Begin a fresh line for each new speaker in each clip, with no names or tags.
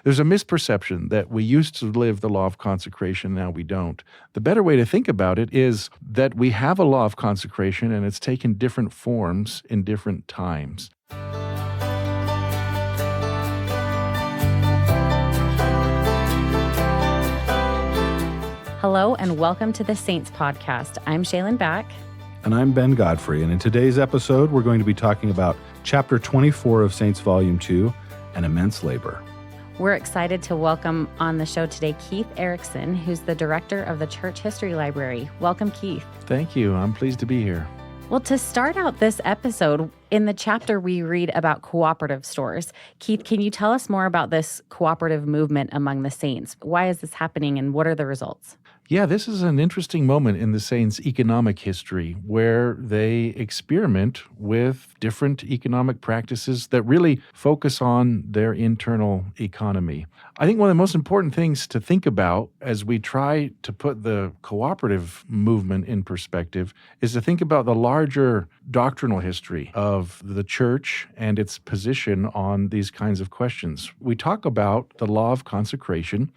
There's a misperception that we used to live the law of consecration, now we don't. The better way to think about it is that we have a law of consecration and it's taken different forms in different times.
Hello and welcome to the Saints Podcast. I'm Shaylin Back.
And I'm Ben Godfrey, and in today's episode, we're going to be talking about Chapter 24 of Saints Volume 2, An Immense Labor.
We're excited to welcome on the show today Keith Erickson, who's the director of the Church History Library. Welcome, Keith.
Thank you. I'm pleased to be here.
Well, to start out this episode, in the chapter we read about cooperative stores. Keith, can you tell us more about this cooperative movement among the saints? Why is this happening and what are the results?
Yeah, this is an interesting moment in the Saints' economic history where they experiment with different economic practices that really focus on their internal economy. I think one of the most important things to think about as we try to put the cooperative movement in perspective is to think about the larger doctrinal history of the church and its position on these kinds of questions. We talk about the law of consecration.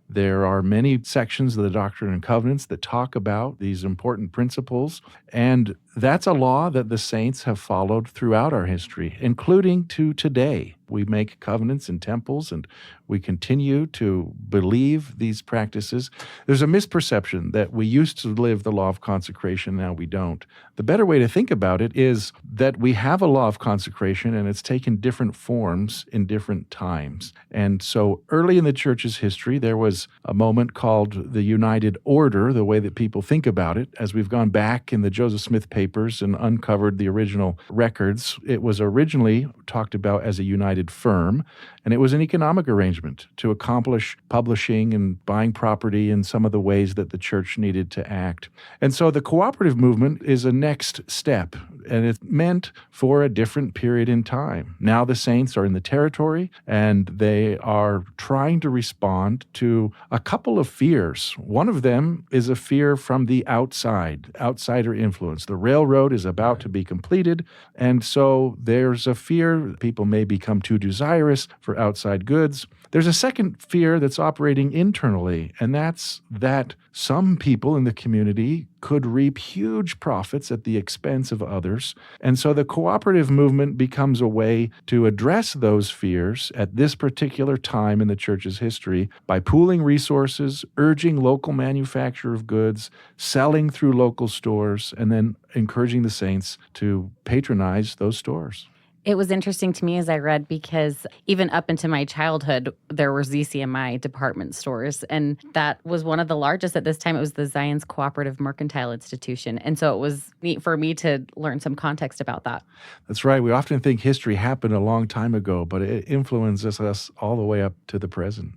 There are many sections of the Doctrine and Covenants that talk about these important principles, and that's a law that the saints have followed throughout our history, including to today. We make covenants in temples, and we continue to believe these practices. There's a misperception that we used to live the law of consecration, now we don't. The better way to think about it is that we have a law of consecration, and it's taken different forms in different times. And so early in the church's history, there was a moment called the United Order, the way that people think about it. As we've gone back in the Joseph Smith papers and uncovered the original records, it was originally talked about as a united firm, and it was an economic arrangement to accomplish publishing and buying property in some of the ways that the church needed to act. And so the cooperative movement is a next step, and it's meant for a different period in time. Now the saints are in the territory, and they are trying to respond to a couple of fears. One of them is a fear from the outsider influence. The railroad is about to be completed, and so there's a fear people may become too desirous for outside goods. There's a second fear that's operating internally, and that's that some people in the community could reap huge profits at the expense of others. And so the cooperative movement becomes a way to address those fears at this particular time in the church's history by pooling resources, urging local manufacture of goods, selling through local stores, and then encouraging the saints to patronize those stores.
It was interesting to me as I read because even up into my childhood, there were ZCMI department stores, and that was one of the largest at this time. It was the Zion's Cooperative Mercantile Institution, and so it was neat for me to learn some context about that.
That's right. We often think history happened a long time ago, but it influences us all the way up to the present.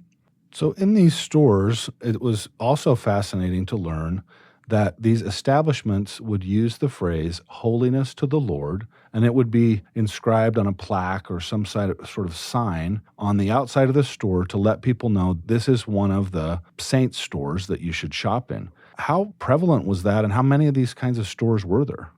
So in these stores, it was also fascinating to learn that these establishments would use the phrase holiness to the Lord, and it would be inscribed on a plaque or some sort of sign on the outside of the store to let people know this is one of the saints' stores that you should shop in. How prevalent was that, and how many of these kinds of stores were there?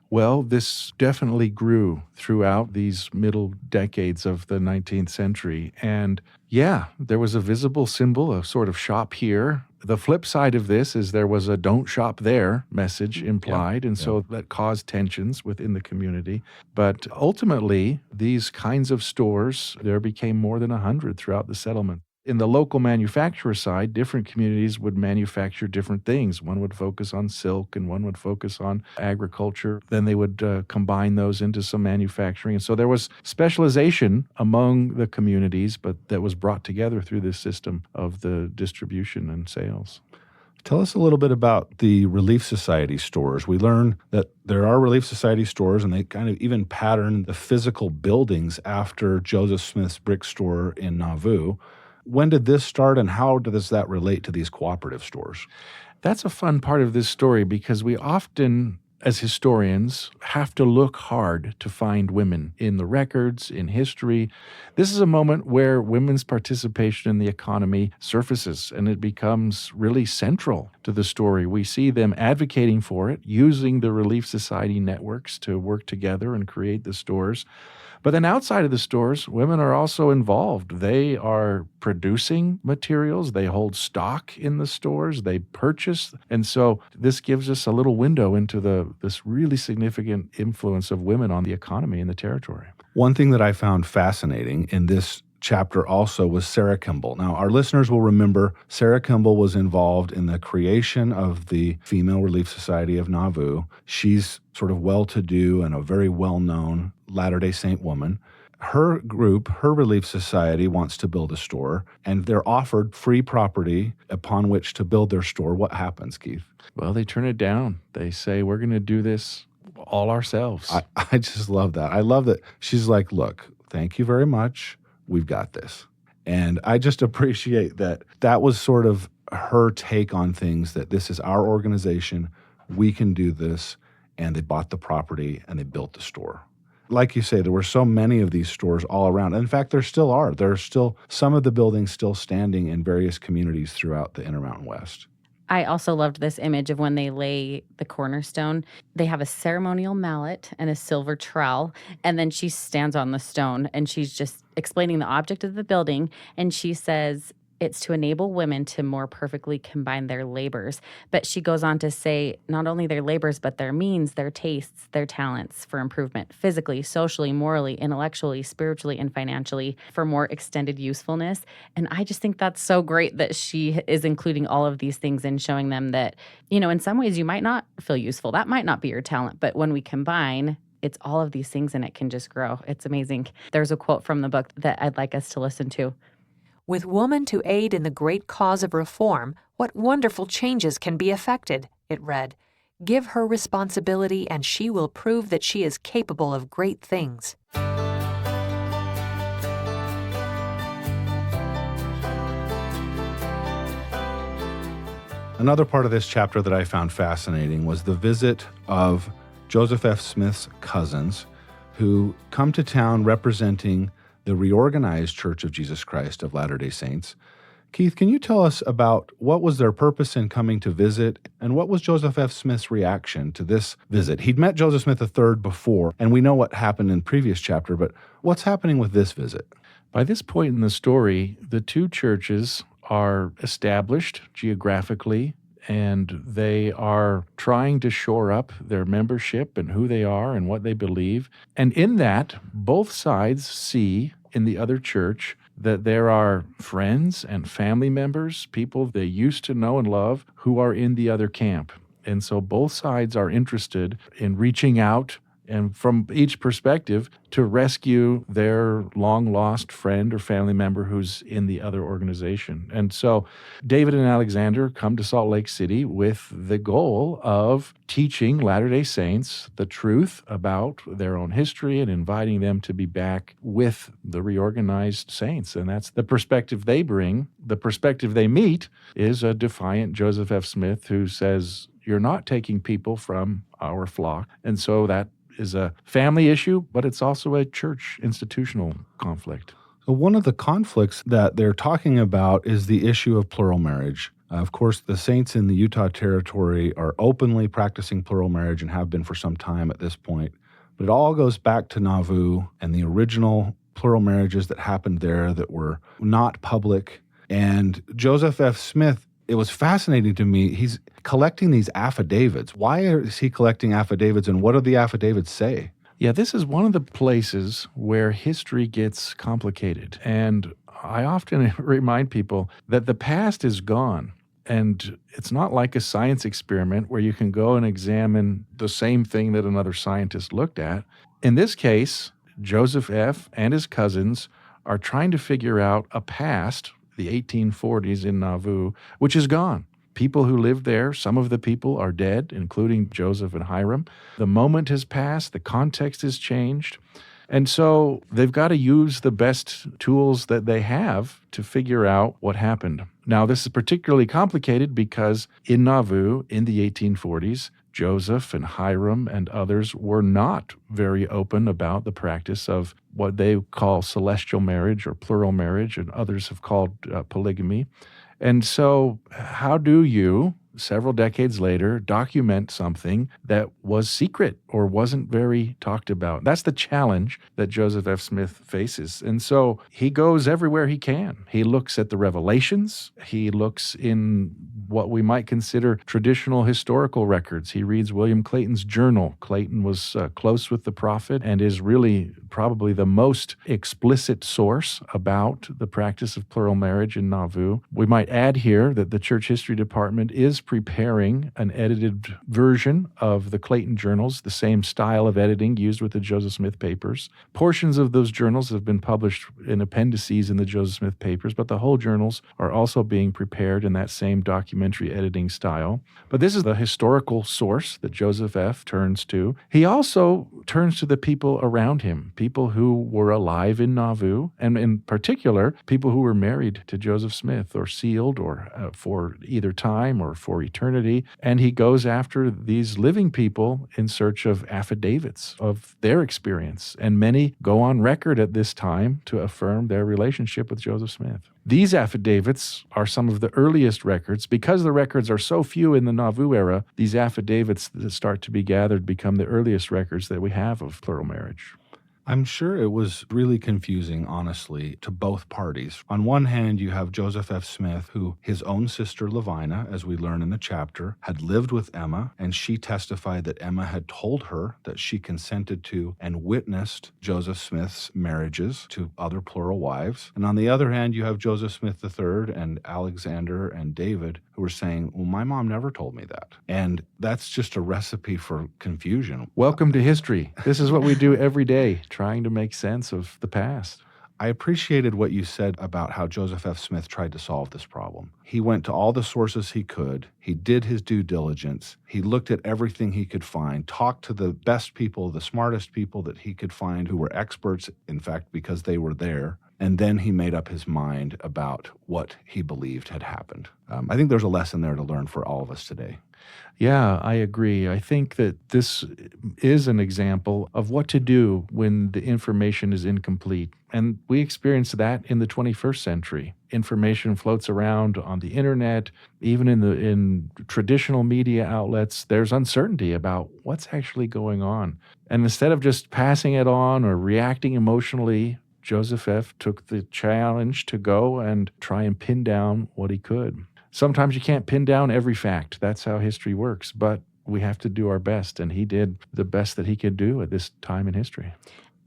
Well, this definitely grew throughout these middle decades of the 19th century. And yeah, there was a visible symbol, a sort of shop here. The flip side of this is there was a don't shop there message implied, and so that caused tensions within the community. But ultimately, these kinds of stores, there became more than 100 throughout the settlement. In the local manufacturer side, different communities would manufacture different things. One would focus on silk and one would focus on agriculture. Then they would combine those into some manufacturing. And so there was specialization among the communities, but that was brought together through this system of the distribution and sales.
Tell us a little bit about the Relief Society stores. We learn that there are Relief Society stores, and they kind of even pattern the physical buildings after Joseph Smith's brick store in Nauvoo. When did this start, and how does that relate to these cooperative stores?
That's a fun part of this story because we often, as historians, have to look hard to find women in the records, in history. This is a moment where women's participation in the economy surfaces, and it becomes really central to the story. We see them advocating for it, using the Relief Society networks to work together and create the stores. But then outside of the stores, women are also involved. They are producing materials, they hold stock in the stores, they purchase. And so this gives us a little window into this really significant influence of women on the economy in the territory.
One thing that I found fascinating in this chapter also was Sarah Kimball. Now, our listeners will remember Sarah Kimball was involved in the creation of the Female Relief Society of Nauvoo. She's sort of well-to-do and a very well-known Latter-day Saint woman. Her group, her relief society, wants to build a store, and they're offered free property upon which to build their store. What happens, Keith?
Well, they turn it down. They say, we're going to do this all ourselves.
I just love that. I love that she's like, look, thank you very much. We've got this. And I just appreciate that was sort of her take on things, that this is our organization. We can do this. And they bought the property and they built the store. Like you say, there were so many of these stores all around. In fact, there still are. There are still some of the buildings still standing in various communities throughout the Intermountain West.
I also loved this image of when they lay the cornerstone. They have a ceremonial mallet and a silver trowel, and then she stands on the stone, and she's just explaining the object of the building, and she says it's to enable women to more perfectly combine their labors. But she goes on to say not only their labors, but their means, their tastes, their talents for improvement, physically, socially, morally, intellectually, spiritually, and financially, for more extended usefulness. And I just think that's so great that she is including all of these things and showing them that, in some ways you might not feel useful. That might not be your talent. But when we combine, it's all of these things and it can just grow. It's amazing. There's a quote from the book that I'd like us to listen to.
With woman to aid in the great cause of reform, what wonderful changes can be effected, it read. Give her responsibility and she will prove that she is capable of great things.
Another part of this chapter that I found fascinating was the visit of Joseph F. Smith's cousins, who come to town representing the reorganized Church of Jesus Christ of Latter-day Saints. Keith, can you tell us about what was their purpose in coming to visit, and what was Joseph F. Smith's reaction to this visit? He'd met Joseph Smith III before, and we know what happened in the previous chapter, but what's happening with this visit?
By this point in the story, the two churches are established geographically, and they are trying to shore up their membership and who they are and what they believe. And in that, both sides see in the other church that there are friends and family members, people they used to know and love, who are in the other camp. And so both sides are interested in reaching out and from each perspective to rescue their long-lost friend or family member who's in the other organization. And so David and Alexander come to Salt Lake City with the goal of teaching Latter-day Saints the truth about their own history and inviting them to be back with the reorganized saints. And that's the perspective they bring. The perspective they meet is a defiant Joseph F. Smith who says, you're not taking people from our flock. And so that is a family issue, but it's also a church institutional conflict.
So one of the conflicts that they're talking about is the issue of plural marriage. Of course, the saints in the Utah Territory are openly practicing plural marriage and have been for some time at this point. But it all goes back to Nauvoo and the original plural marriages that happened there that were not public. And Joseph F. Smith, it was fascinating to me. He's collecting these affidavits. Why is he collecting affidavits, and what do the affidavits say?
Yeah, this is one of the places where history gets complicated. And I often remind people that the past is gone. And it's not like a science experiment where you can go and examine the same thing that another scientist looked at. In this case, Joseph F. and his cousins are trying to figure out a past, the 1840s in Nauvoo, which is gone. People who lived there, some of the people are dead, including Joseph and Hiram. The moment has passed, the context has changed. And so they've got to use the best tools that they have to figure out what happened. Now, this is particularly complicated because in Nauvoo, in the 1840s, Joseph and Hiram and others were not very open about the practice of what they call celestial marriage or plural marriage, and others have called polygamy. And so how do you several decades later, document something that was secret or wasn't very talked about. That's the challenge that Joseph F. Smith faces. And so he goes everywhere he can. He looks at the revelations. He looks in what we might consider traditional historical records. He reads William Clayton's journal. Clayton was close with the prophet and is really probably the most explicit source about the practice of plural marriage in Nauvoo. We might add here that the Church History Department is preparing an edited version of the Clayton journals, the same style of editing used with the Joseph Smith papers. Portions of those journals have been published in appendices in the Joseph Smith papers, but the whole journals are also being prepared in that same documentary editing style. But this is the historical source that Joseph F. turns to. He also turns to the people around him, people who were alive in Nauvoo, and in particular, people who were married to Joseph Smith or sealed or for either time or for eternity. And he goes after these living people in search of affidavits of their experience. And many go on record at this time to affirm their relationship with Joseph Smith. These affidavits are some of the earliest records. Because the records are so few in the Nauvoo era, these affidavits that start to be gathered become the earliest records that we have of plural marriage.
I'm sure it was really confusing, honestly, to both parties. On one hand, you have Joseph F. Smith, who his own sister Lavina, as we learn in the chapter, had lived with Emma, and she testified that Emma had told her that she consented to and witnessed Joseph Smith's marriages to other plural wives. And on the other hand, you have Joseph Smith III and Alexander and David, who were saying, well, my mom never told me that. And that's just a recipe for confusion.
Welcome to history. This is what we do every day, trying to make sense of the past.
I appreciated what you said about how Joseph F. Smith tried to solve this problem. He went to all the sources he could. He did his due diligence. He looked at everything he could find, talked to the best people, the smartest people that he could find who were experts, in fact, because they were there. And then he made up his mind about what he believed had happened. I think there's a lesson there to learn for all of us today.
Yeah, I agree. I think that this is an example of what to do when the information is incomplete. And we experience that in the 21st century. Information floats around on the internet, even in traditional media outlets. There's uncertainty about what's actually going on. And instead of just passing it on or reacting emotionally, Joseph F. took the challenge to go and try and pin down what he could. Sometimes you can't pin down every fact. That's how history works. But we have to do our best, and he did the best that he could do at this time in history.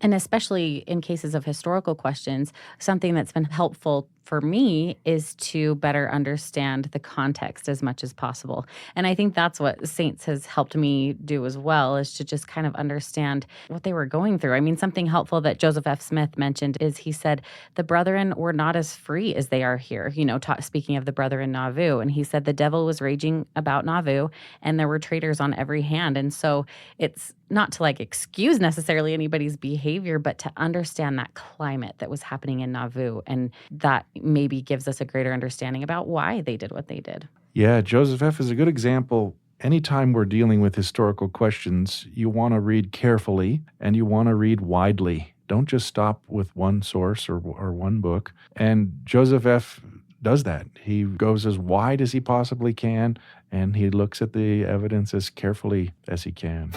And especially in cases of historical questions, something that's been helpful for me is to better understand the context as much as possible. And I think that's what Saints has helped me do as well, is to just kind of understand what they were going through. I mean, something helpful that Joseph F. Smith mentioned is he said, the brethren were not as free as they are here, speaking of the brethren in Nauvoo. And he said the devil was raging about Nauvoo and there were traitors on every hand. And so it's not to excuse necessarily anybody's behavior, but to understand that climate that was happening in Nauvoo. And that maybe gives us a greater understanding about why they did what they did.
Yeah, Joseph F. is a good example. Anytime we're dealing with historical questions, you want to read carefully and you want to read widely. Don't just stop with one source or one book. And Joseph F. does that. He goes as wide as he possibly can, and he looks at the evidence as carefully as he can.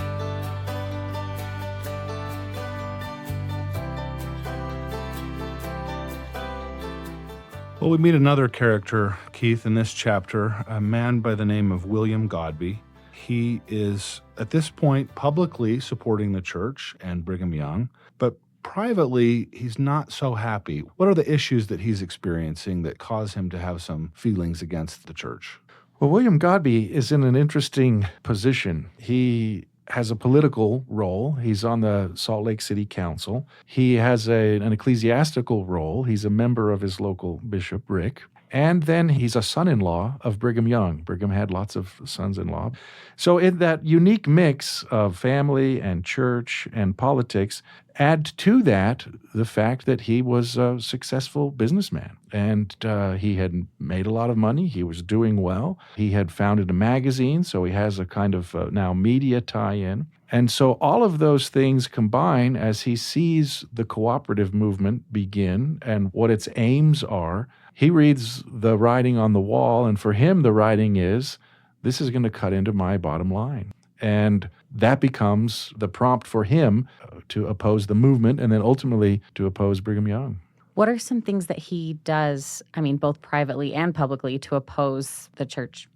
Well, we meet another character, Keith, in this chapter, a man by the name of William Godbey. He is, at this point, publicly supporting the church and Brigham Young, but privately, he's not so happy. What are the issues that he's experiencing that cause him to have some feelings against the church?
Well, William Godbey is in an interesting position. He has a political role. He's on the Salt Lake City Council. He has an ecclesiastical role. He's a member of his local bishop, Rick. And then he's a son-in-law of Brigham Young. Brigham had lots of sons-in-law. So in that unique mix of family and church and politics, add to that the fact that he was a successful businessman. And he had made a lot of money. He was doing well. He had founded a magazine, so he has a kind of now media tie-in. And so all of those things combine as he sees the cooperative movement begin and what its aims are. He reads the writing on the wall, and for him the writing is this is going to cut into my bottom line. And that becomes the prompt for him to oppose the movement and then ultimately to oppose Brigham Young.
What are some things that he does, both privately and publicly, to oppose the church?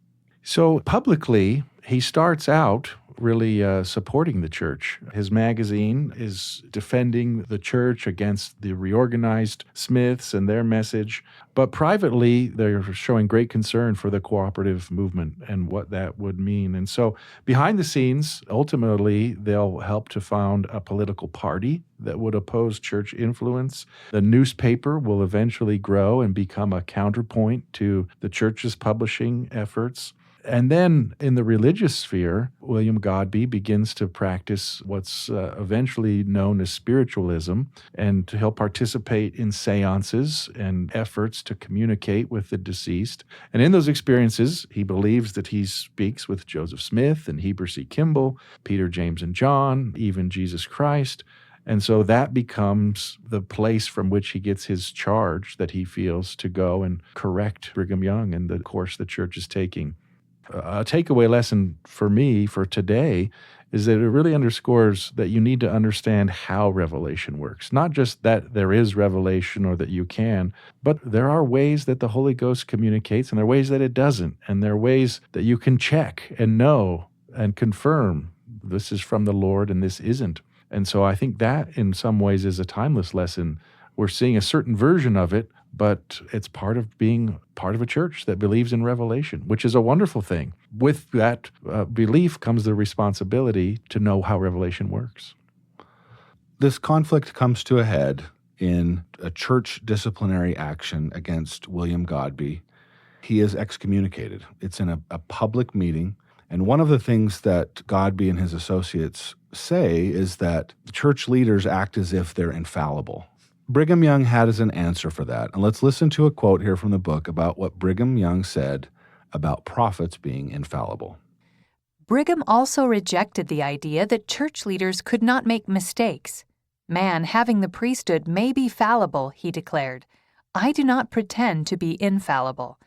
So publicly, he starts out really supporting the church. His magazine is defending the church against the reorganized Smiths and their message. But privately, they're showing great concern for the cooperative movement and what that would mean. And so behind the scenes, ultimately, they'll help to found a political party that would oppose church influence. The newspaper will eventually grow and become a counterpoint to the church's publishing efforts. And then in the religious sphere, William Godbey begins to practice what's eventually known as spiritualism, and he'll participate in seances and efforts to communicate with the deceased. And in those experiences, he believes that he speaks with Joseph Smith and Heber C. Kimball, Peter, James, and John, even Jesus Christ. And so that becomes the place from which he gets his charge that he feels to go and correct Brigham Young and the course the church is taking. A takeaway lesson for me for today is that it really underscores that you need to understand how revelation works. Not just that there is revelation or that you can, but there are ways that the Holy Ghost communicates and there are ways that it doesn't. And there are ways that you can check and know and confirm this is from the Lord and this isn't. And so I think that in some ways is a timeless lesson. We're seeing a certain version of it, but it's part of being part of a church that believes in revelation, which is a wonderful thing. With that belief comes the responsibility to know how revelation works.
This conflict comes to a head in a church disciplinary action against William Godbey. He is excommunicated. It's in a public meeting. And one of the things that Godbey and his associates say is that church leaders act as if they're infallible. Brigham Young had as an answer for that. And let's listen to a quote here from the book about what Brigham Young said about prophets being infallible.
Brigham also rejected the idea that church leaders could not make mistakes. Man having the priesthood may be fallible, he declared. I do not pretend to be infallible.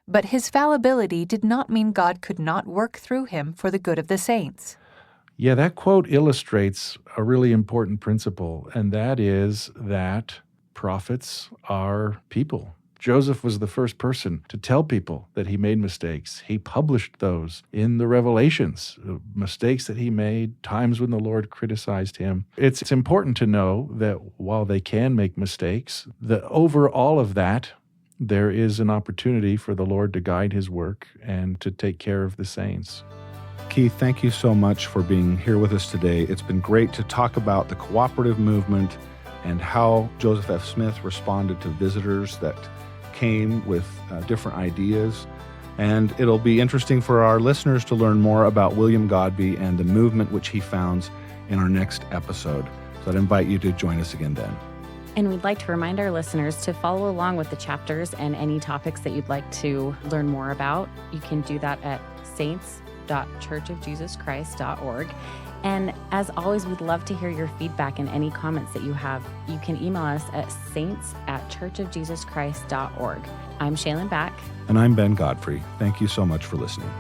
But his fallibility did not mean God could not work through him for the good of the saints.
Yeah, that quote illustrates a really important principle, and that is that prophets are people. Joseph was the first person to tell people that he made mistakes. He published those in the Revelations, mistakes that he made, times when the Lord criticized him. It's important to know that while they can make mistakes, that over all of that, there is an opportunity for the Lord to guide his work and to take care of the saints.
Keith, thank you so much for being here with us today. It's been great to talk about the cooperative movement and how Joseph F. Smith responded to visitors that came with different ideas. And it'll be interesting for our listeners to learn more about William Godbey and the movement which he founds in our next episode. So I'd invite you to join us again then.
And we'd like to remind our listeners to follow along with the chapters and any topics that you'd like to learn more about. You can do that at saints.churchofjesuschrist.org. And as always, we'd love to hear your feedback and any comments that you have. You can email us at saints@churchofjesuschrist.org. I'm Shaylin Back.
And I'm Ben Godfrey. Thank you so much for listening.